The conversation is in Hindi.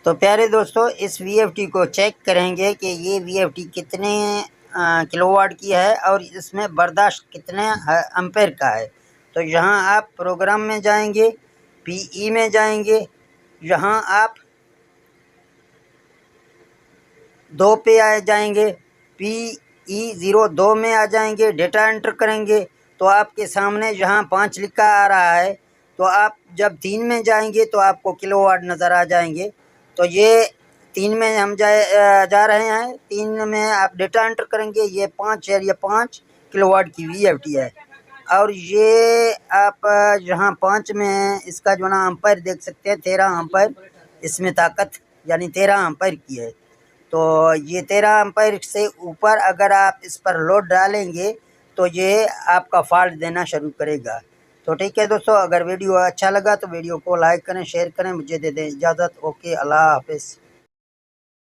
तो प्यारे दोस्तों, इस वीएफटी को चेक करेंगे कि ये वीएफटी कितने किलोवाट की है और इसमें बर्दाश्त कितने एम्पेयर का है। तो यहाँ आप प्रोग्राम में जाएंगे, पीई में जाएंगे, यहाँ आप 2 पे आ जाएंगे, PE02 में आ जाएंगे, डेटा एंटर करेंगे तो आपके सामने यहाँ 5 लिखा आ रहा है। तो आप जब 3 में जाएंगे तो आपको किलोवाट नज़र आ जाएंगे। तो ये 3 में हम जा रहे हैं। 3 में आप डेटा एंटर करेंगे, ये 5 है, ये 5 किलोवाट की वीएफटी है। और ये आप यहाँ 5 में इसका जो ना एम्पायर देख सकते हैं, 13 एम्पायर इसमें ताकत यानी 13 एम्पायर की है। तो ये 13 एम्पायर से ऊपर अगर आप इस पर लोड डालेंगे तो ये आपका फॉल्ट देना शुरू करेगा। तो ठीक है दोस्तों, अगर वीडियो अच्छा लगा तो वीडियो को लाइक करें, शेयर करें, मुझे दे दें इजाज़त। ओके, अल्लाह हाफिज़।